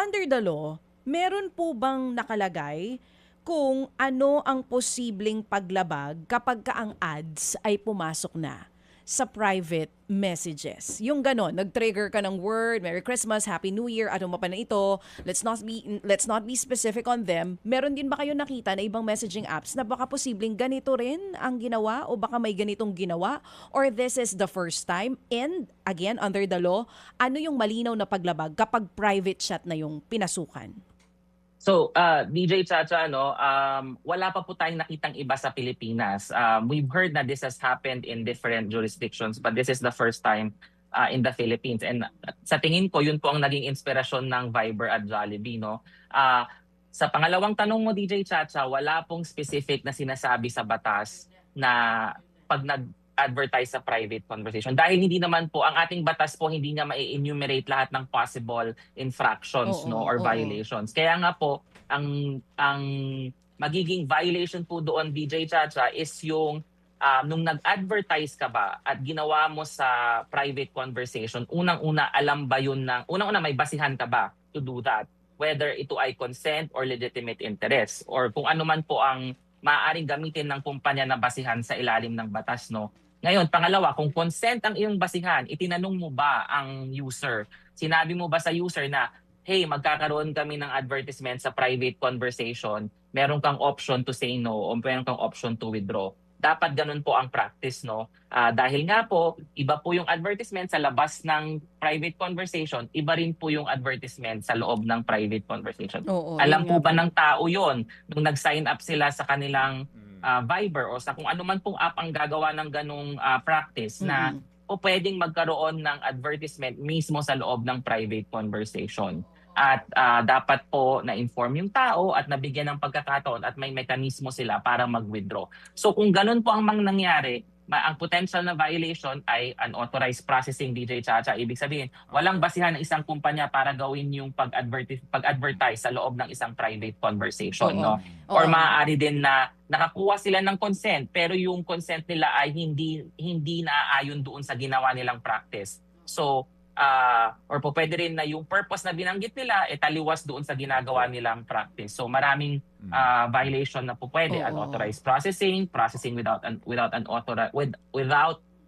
under the law, meron po bang nakalagay kung ano ang posibleng paglabag kapag ka ang ads ay pumasok na sa private messages? Yung ganon, nag-trigger ka ng word, Merry Christmas, Happy New Year, ano pa na ito, let's not be specific on them. Meron din ba kayo nakita na ibang messaging apps na baka posibleng ganito rin ang ginawa o baka may ganitong ginawa or this is the first time? And again, under the law, ano yung malinaw na paglabag kapag private chat na yung pinasukan? So, DJ Chacha, wala pa po tayong nakitang iba sa Pilipinas. We've heard na this has happened in different jurisdictions, but this is the first time in the Philippines. And sa tingin ko, yun po ang naging inspirasyon ng Viber at Jollibee. No? Sa pangalawang tanong mo, DJ Chacha, wala pong specific na sinasabi sa batas na pag nag-advertise sa private conversation. Dahil hindi naman po, ang ating batas po hindi niya ma-enumerate lahat ng possible infractions or violations. Kaya nga po, ang magiging violation po doon, DJ Chacha, is yung nung nag-advertise ka ba at ginawa mo sa private conversation, unang-una alam ba yun unang-una may basihan ka ba to do that? Whether ito ay consent or legitimate interest or kung ano man po ang maaaring gamitin ng kumpanya na basihan sa ilalim ng batas, no? Ngayon, pangalawa, kung consent ang iyong basihan, itinanong mo ba ang user? Sinabi mo ba sa user na, hey, magkakaroon kami ng advertisement sa private conversation, meron kang option to say no o meron kang option to withdraw. Dapat ganun po ang practice, no? Dahil nga po, iba po yung advertisement sa labas ng private conversation, iba rin po yung advertisement sa loob ng private conversation. Alam po ba ng tao yon nung nag-sign up sila sa kanilang Viber o sa kung ano man pong app ang gagawa ng ganung practice na o pwedeng magkaroon ng advertisement mismo sa loob ng private conversation. At dapat po na-inform yung tao at nabigyan ng pagkakataon at may mekanismo sila para mag-withdraw. So kung ganun po ang nangyari, ang potential na violation ay unauthorized processing, DJ Chacha. Ibig sabihin, walang basihan ng isang kumpanya para gawin yung pag-advertise sa loob ng isang private conversation. No? Or maaari din na nakakuha sila ng consent pero yung consent nila ay hindi naaayon doon sa ginawa nilang practice. So, or po pwede rin na yung purpose na binanggit nila taliwas doon sa ginagawa nilang practice. So maraming violation na po pwede. Unauthorized processing without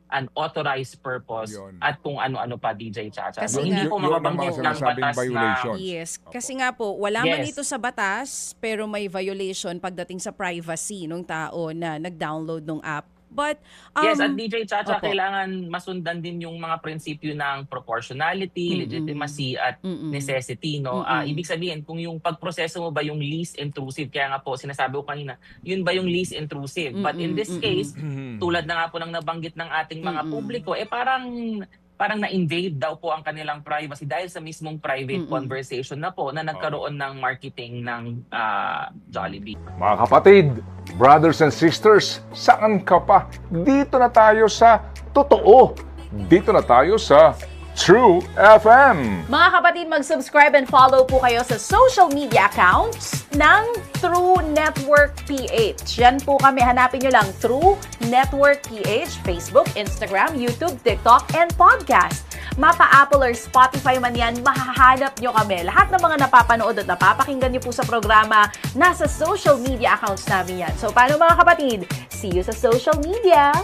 an authorized purpose at kung ano-ano pa, DJ Chacha. Kasi hindi po mababanggit ng batas na... Yes, kasi nga po, wala man ito sa batas pero may violation pagdating sa privacy ng tao na nag-download ng app. But yes, at DJ Chacha, kailangan masundan din yung mga prinsipyo ng proportionality, legitimacy at necessity, no? Ibig sabihin, kung yung pagproseso mo ba yung least intrusive, kaya nga po sinasabi ko kanina, yun ba yung least intrusive? But in this case, tulad na nga po ng nabanggit ng ating mga publiko, parang na-invade daw po ang kanilang privacy dahil sa mismong private conversation na po na nagkaroon ng marketing ng Jollibee. Mga kapatid, brothers and sisters, saan ka pa? Dito na tayo sa totoo. Dito na tayo sa True FM. Mga kapatid, mag-subscribe and follow po kayo sa social media accounts ng True Network PH. Yan po kami, hanapin nyo lang True Network PH, Facebook, Instagram, YouTube, TikTok, and podcast. Mapa Apple or Spotify man yan, mahahanap nyo kami. Lahat ng mga napapanood at napapakinggan nyo po sa programa, nasa social media accounts namin yan. So paano mga kapatid? See you sa social media!